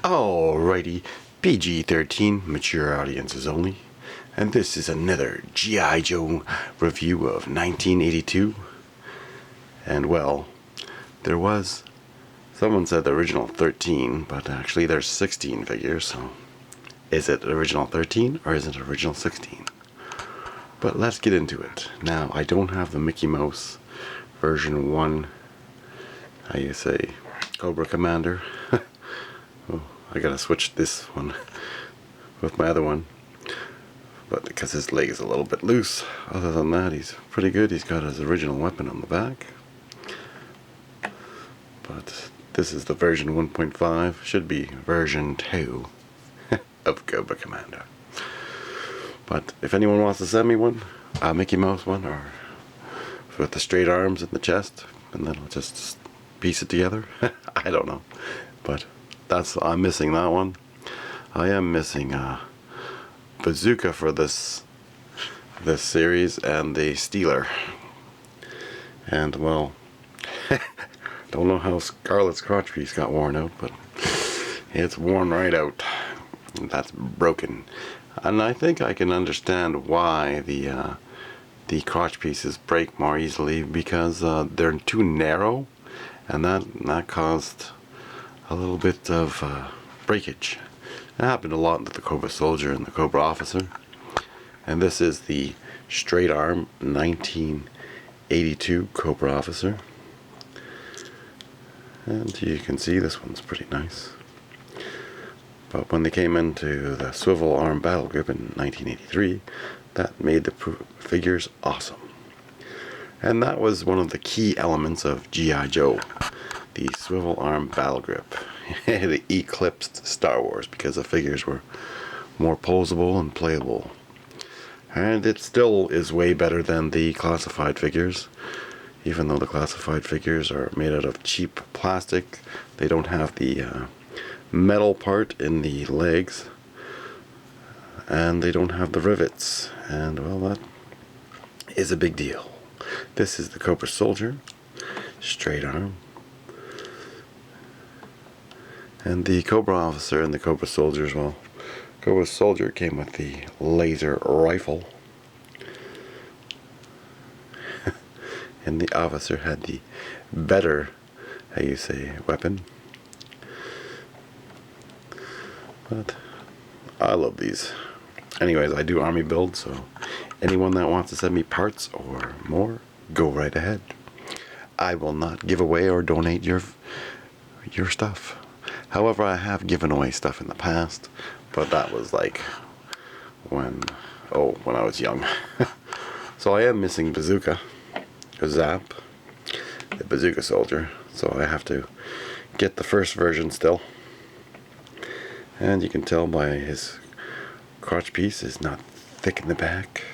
Alrighty, PG-13, mature audiences only, and this is another G.I. Joe review of 1982. And well, there was, someone said the original 13, but actually there's 16 figures, so is it original 13 or is it original 16? But let's get into it. Now, I don't have the Mickey Mouse version 1, how you say, Cobra Commander. Oh, I gotta switch this one with my other one, but because his leg is a little bit loose. Other than that, he's pretty good. He's got his original weapon on the back, but this is the version 1.5, should be version 2 of Cobra Commander. But if anyone wants to send me one, a Mickey Mouse one, or with the straight arms and the chest, and then I'll just piece it together. I don't know, but I'm missing that one. I am missing Bazooka for this series, and the Steeler. And well, don't know how Scarlet's crotch piece got worn out, but it's worn right out. That's broken. And I think I can understand why the crotch pieces break more easily, because they're too narrow, and that caused a little bit of breakage. It happened a lot with the Cobra Soldier and the Cobra Officer. And this is the straight arm 1982 Cobra Officer. And you can see this one's pretty nice. But when they came into the swivel arm battle grip in 1983, that made the figures awesome. And that was one of the key elements of G.I. Joe, the swivel arm battle grip. It eclipsed Star Wars because the figures were more posable and playable. And it still is way better than the classified figures. Even though the classified figures are made out of cheap plastic, they don't have the metal part in the legs, and they don't have the rivets, and well, that is a big deal. This is the Cobra Soldier, straight arm, and the Cobra Officer and the Cobra Soldier as well. Cobra Soldier came with the laser rifle, and the Officer had the better, how you say, weapon. But I love these. Anyways, I do army builds, so anyone that wants to send me parts or more, go right ahead. I will not give away or donate your stuff. However, I have given away stuff in the past, but that was like when I was young. So I am missing Bazooka, Zap, the Bazooka Soldier, so I have to get the first version still. And you can tell by his crotch piece is not thick in the back.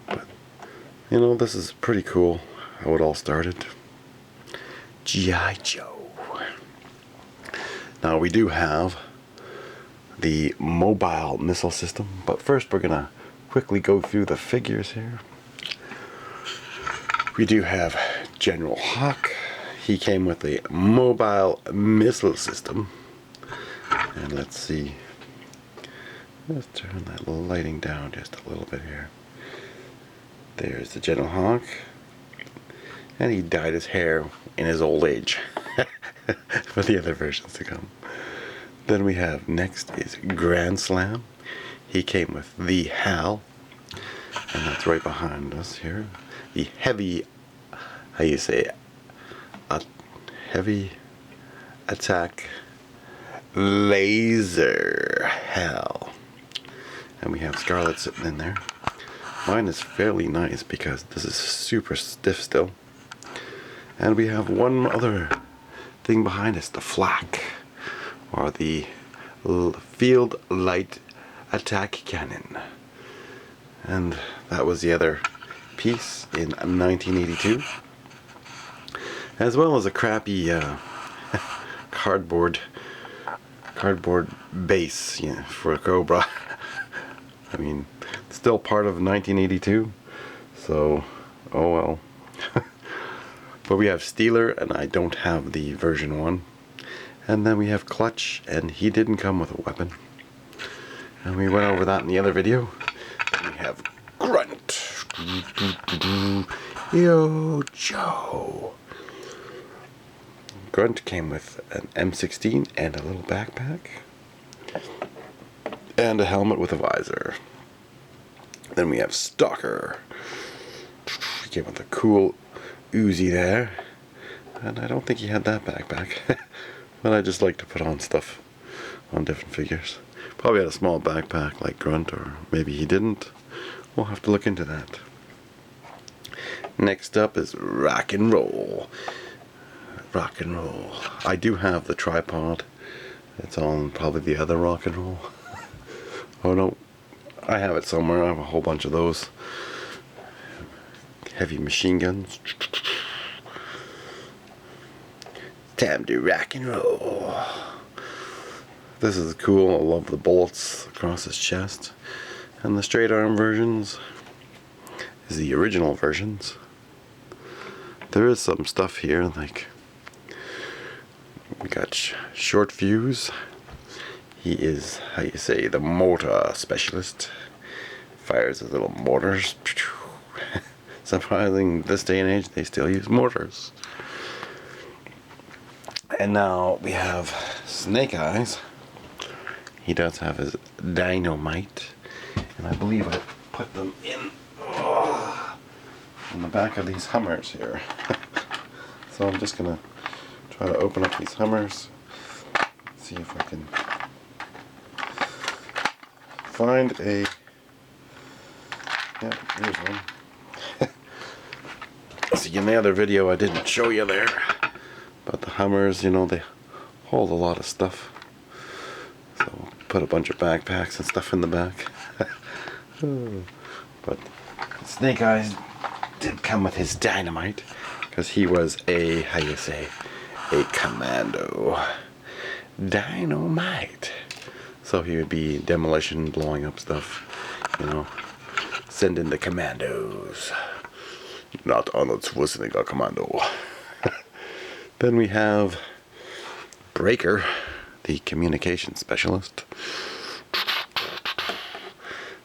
But, you know, this is pretty cool how it all started. G.I. Joe. Now we do have the mobile missile system, but first we're gonna quickly go through the figures here. We do have General Hawk. He came with a mobile missile system. And let's see, let's turn that lighting down just a little bit here. There's the General Hawk, and he dyed his hair in his old age for the other versions to come. Then we have, next is Grand Slam. He came with the HAL, and that's right behind us here. The heavy, how you say, heavy attack laser HAL. And we have Scarlet sitting in there. Mine is fairly nice because this is super stiff still. And we have one other thing behind us, the FLAK, or the Field Light Attack Cannon. And that was the other piece in 1982. As well as a crappy cardboard base, yeah, for a Cobra. I mean, it's still part of 1982, so oh well. But we have Steeler, and I don't have the version 1. And then we have Clutch, and he didn't come with a weapon. And we went over that in the other video. Then we have Grunt. Yo, Joe. Grunt came with an M16 and a little backpack. And a helmet with a visor. Then we have Stalker. He came with a cool Uzi there. And I don't think he had that backpack. But I just like to put on stuff on different figures. Probably had a small backpack like Grunt, or maybe he didn't. We'll have to look into that. Next up is Rock and Roll. Rock and Roll. I do have the tripod. It's on probably the other Rock and Roll. Oh no, I have it somewhere. I have a whole bunch of those. Heavy machine guns. Time to rock and roll. This is cool. I love the bullets across his chest. And the straight arm versions is the original versions. There is some stuff here, like we got short fuse. He is, how you say, the mortar specialist. Fires his little mortars. Surprising, this day and age they still use mortars. And now we have Snake Eyes. He does have his dynamite, and I believe I put them in the back of these Hummers here. So I'm just gonna try to open up these Hummers, see if I can find a, yeah, here's one. See, in the other video I didn't show you there, but the Hummers, you know, they hold a lot of stuff. So put a bunch of backpacks and stuff in the back. But Snake Eyes did come with his dynamite, because he was a, how you say, a commando. Dynamite. So he would be demolition, blowing up stuff, you know, send in the commandos. Not Arnold Schwarzenegger commando. Then we have Breaker, the communication specialist.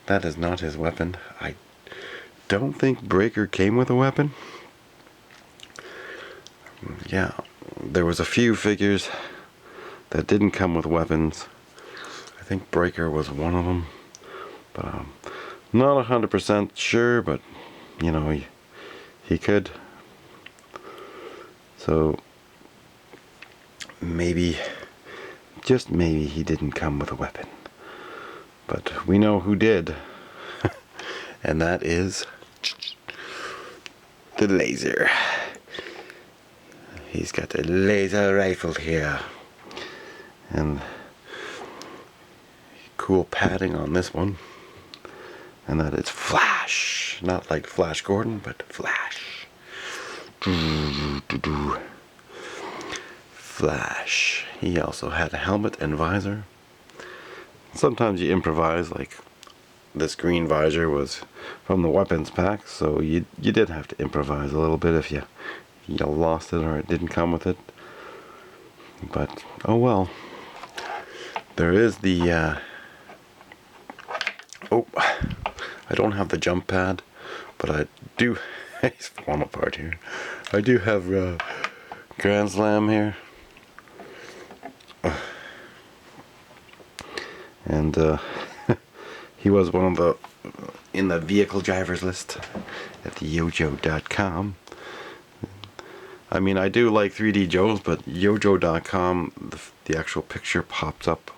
That is not his weapon. I don't think Breaker came with a weapon. Yeah, there was a few figures that didn't come with weapons. I think Breaker was one of them, but I'm not 100% sure, but you know, he could. So maybe, just maybe, he didn't come with a weapon. But we know who did. And that is the laser. He's got a laser rifle here. And cool padding on this one. And that is Flash. Not like Flash Gordon, but Flash. Flash. He also had a helmet and visor. Sometimes you improvise, like this green visor was from the weapons pack, so you did have to improvise a little bit if you lost it or it didn't come with it. But oh well. There is the oh, I don't have the jump pad, but I do. He's falling apart here. I do have Grand Slam here. And he was one of the in the vehicle drivers list at the yojo.com. I mean, I do like 3D Joes, but yojo.com, the actual picture pops up,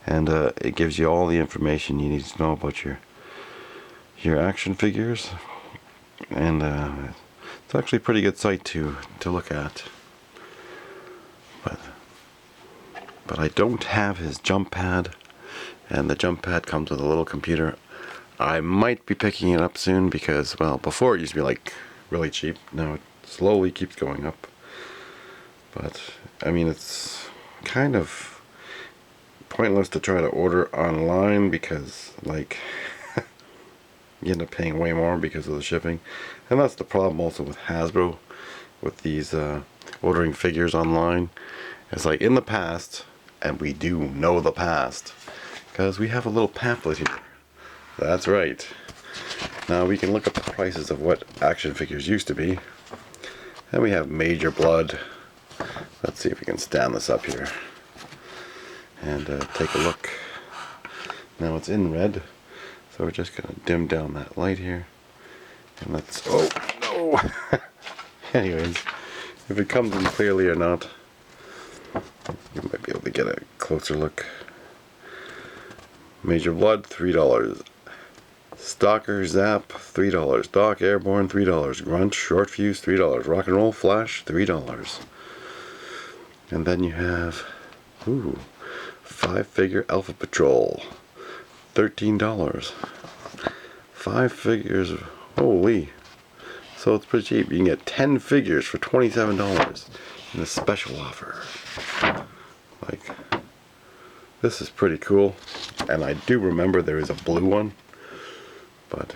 and it gives you all the information you need to know about your action figures, and it's actually a pretty good site to look at. But I don't have his jump pad, and the jump pad comes with a little computer. I might be picking it up soon because, well, before it used to be like really cheap. Now it slowly keeps going up. But I mean, it's kind of pointless to try to order online because, like, you end up paying way more because of the shipping. And that's the problem also with Hasbro, with these ordering figures online. It's like in the past, and we do know the past, because we have a little pamphlet here. That's right. Now we can look up the prices of what action figures used to be. And we have Major Blood. Let's see if we can stand this up here and take a look. Now it's in red, so we're just going to dim down that light here. And let's, oh no! Anyways, if it comes in clearly or not, you might be able to get a closer look. Major Blood, $3. Stalker Zap, $3. Doc Airborne, $3. Grunt, Short Fuse, $3. Rock and Roll Flash, $3. And then you have, ooh, 5-figure Alpha Patrol, $13. 5 figures, holy. So it's pretty cheap. You can get 10 figures for $27 in a special offer. Like, this is pretty cool. And I do remember there is a blue one. But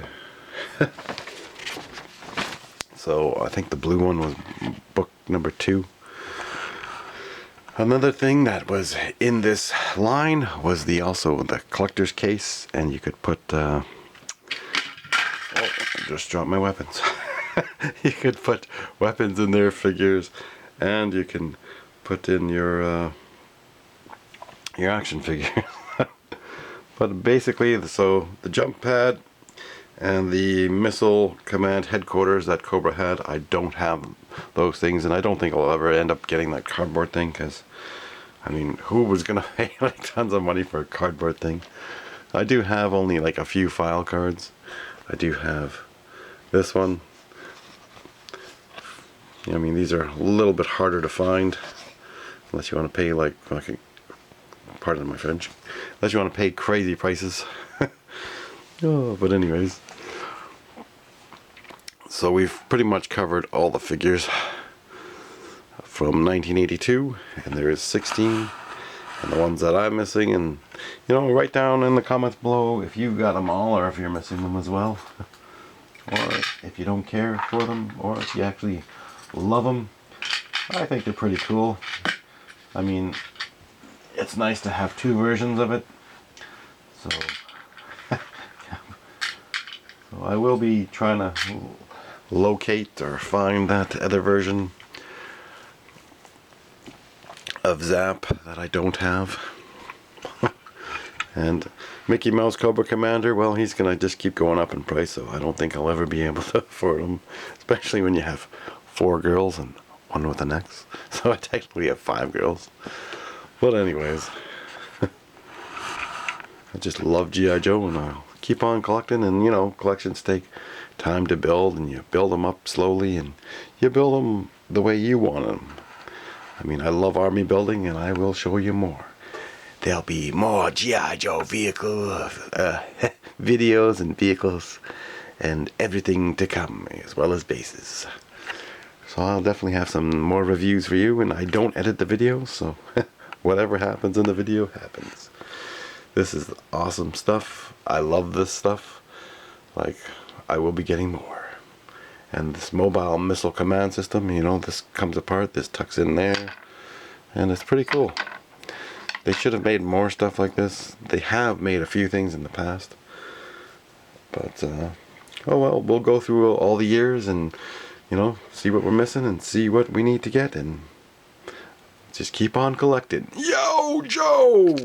so I think the blue one was book number 2. Another thing that was in this line was also the collector's case, and you could put oh, I just dropped my weapons. You could put weapons in there, figures, and you can put in your action figure. But basically, so the jump pad and the missile command headquarters that Cobra had, I don't have those things, and I don't think I'll ever end up getting that cardboard thing, because I mean, who was gonna pay like tons of money for a cardboard thing? I do have only like a few file cards. I do have this one. I mean, these are a little bit harder to find, unless you want to pay like fucking, pardon my French, unless you want to pay crazy prices. Oh, but anyways, so we've pretty much covered all the figures from 1982, and there is 16, and the ones that I'm missing. And you know, write down in the comments below if you got them all, or if you're missing them as well, or if you don't care for them, or if you actually love them. I think they're pretty cool. I mean, it's nice to have 2 versions of it. So I will be trying to locate or find that other version of Zap that I don't have. And Mickey Mouse Cobra Commander, well, he's gonna just keep going up in price, so I don't think I'll ever be able to afford him, especially when you have 4 girls and one with an X. So I technically have 5 girls. But anyways, I just love G.I. Joe, and I'll keep on collecting. And you know, collections take time to build, and you build them up slowly, and you build them the way you want them. I mean, I love army building, and I will show you more. There'll be more G.I. Joe vehicle videos and vehicles and everything to come, as well as bases. So I'll definitely have some more reviews for you, and I don't edit the videos, so whatever happens in the video happens. This is awesome stuff. I love this stuff. Like, I will be getting more. And this mobile missile command system, you know, this comes apart, this tucks in there, and it's pretty cool. They should have made more stuff like this. They have made a few things in the past, but oh well, we'll go through all the years and, you know, see what we're missing and see what we need to get, and just keep on collecting. Yo, Joe!